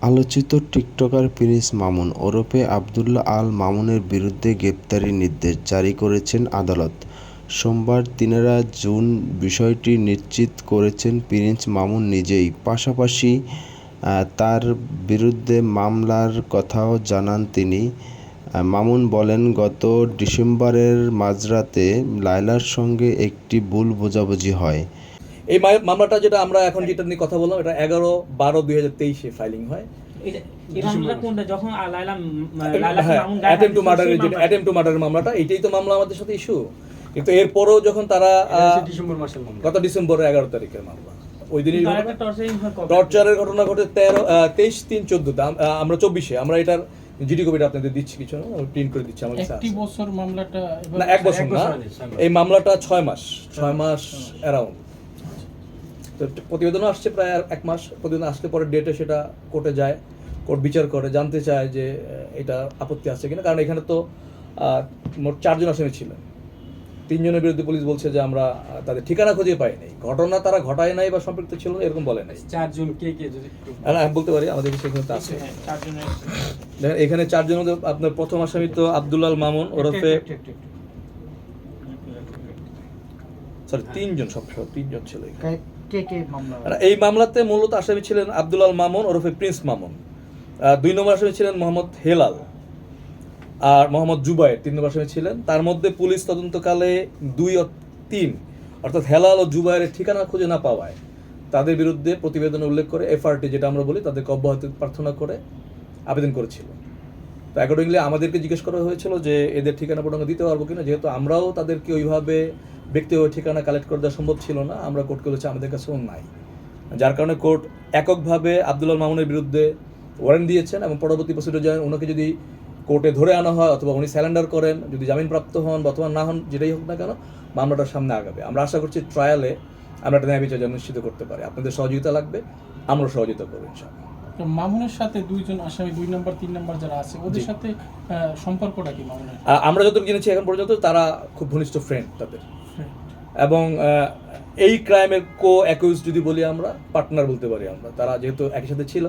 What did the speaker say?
আলোচিত TikToker Prince Mamun ওরফে আবদুল্লাহ আল মামুনের বিরুদ্ধে গ্রেপ্তারি নির্দেশ জারি করেছেন আদালত। সোমবার 13 জুন বিষয়টি নিশ্চিত করেছেন প্রিন্স মামুন নিজেই। পাশাপাশি তার বিরুদ্ধে মামলার কথাও জানান তিনি। মামুন বলেন, গত ডিসেম্বরের মাঝরাতে লায়লার সঙ্গে একটি ভুল বোঝাবুঝি হয়। এই মামলাটা যেটা আমরা এখন যেটা নিয়ে কথা বললাম, এটা 11/12/2023 ফাইলিং হয়। অ্যাটেম্পট টু মার্ডারের মামলাটা, এইটাই তো মামলা আমাদের সাথে ইস্যু। কিন্তু এরপরও যখন তারা গত ডিসেম্বরের 11 তারিখের মামলা, ওই দিনই টর্চারের ঘটনা ঘটে 23/3/14। আমরা 24-এ আমরা এটার জিডি কপিটা আপনাদের দিচ্ছি, কিছু না প্রিন্ট করে দিচ্ছি আমার কাছে। একটি বছর মামলাটা না, 1 বছর না, এই মামলাটা 6 মাস অ্যারাউন্ড। তো প্রতিবেদনও আসছে প্রায় 1 মাস। প্রতিবেদন আসলে পরে ডেটে সেটা কোর্টে যায়, কোর্ট বিচার করে, জানতে চায় যে এটা আপত্তি আছে কিনা। কারণ এখানে তো মোট 4 জন আসামি ছিলেন। 3 জনের বিরুদ্ধে পুলিশ বলছে যে আমরা তাদের ঠিকানা খুঁজে পাই নাই, ঘটনা তারা ঘটায় নাই বা সম্পৃক্ত ছিল না, এরকম বলে নাই। 4 জন কে যদি আমি বলতে পারি, আমাদের সেখানে তো আছে। দেখেন এখানে 4 জন মধ্যে আপনার প্রথম আসামি তো আবদুল্লাহ আল মামুন ওরফে, সরি 3 জন, সব 3 জন ছিল। এই মামলাতে মূলত আসামি ছিলেন আবদুল্লাহ আল মামুন ওরফে প্রিন্স মামুন। 2 নম্বর আসামি ছিলেন মোহাম্মদ হেলাল আর মোহাম্মদ জুবায়ের 3 নম্বর আসামি ছিলেন। তার মধ্যে পুলিশ তদন্তকালে 2 ও 3 অর্থাৎ হেলাল ও জুবায়ের ঠিকানা খুঁজে না পাওয়ায় তাদের বিরুদ্ধে প্রতিবেদনে উল্লেখ করে এফআরটি, যেটা আমরা বলি, তাদেরকে অব্যাহতি প্রার্থনা করে আবেদন করেছিল। তো অ্যাকর্ডিংলি আমাদেরকে জিজ্ঞেস করা হয়েছিল যে এদের ঠিকানা পর্যন্ত দিতে পারবো কিনা, যেহেতু আমরাও তাদেরকে ওইভাবে ব্যক্তিগত ঠিকানা কালেক্ট করে দেওয়া সম্ভব ছিল না। আমরা কোর্টকে বলেছি আমাদের কাছেও নাই, যার কারণে কোর্ট এককভাবে আবদুল্লাহ মামুনের বিরুদ্ধে ওয়ারেন্ট দিয়েছেন এবং পরবর্তী প্রসিডিউর জানেন ওনাকে যদি কোর্টে ধরে আনা হয় অথবা উনি স্যারেন্ডার করেন, যদি জামিনপ্রাপ্ত হন বা অথবা না হন, যেটাই হোক না কেন, মামলাটার সামনে আগাবে। আমরা আশা করছি ট্রায়ালে আমরা একটা ন্যায় বিচার নিশ্চিত করতে পারি। আপনাদের সহযোগিতা লাগবে, আমরা সহযোগিতা করবো ইনশাআল্লাহ। মামুনের সাথে 2 জন আসামি, 2 নম্বর 3 নম্বর যারা আছে, ওদের সাথে সম্পর্কটা কি মামুনের? আমরা যতটুকু জেনেছি এখন পর্যন্ত তারা খুব ঘনিষ্ঠ ফ্রেন্ড তাদের, এবং এই ক্রাইমের কো অ্যাকিউজ যদি বলি আমরা, পার্টনার বলতে পারি আমরা, তারা যেহেতু একই সাথে ছিল।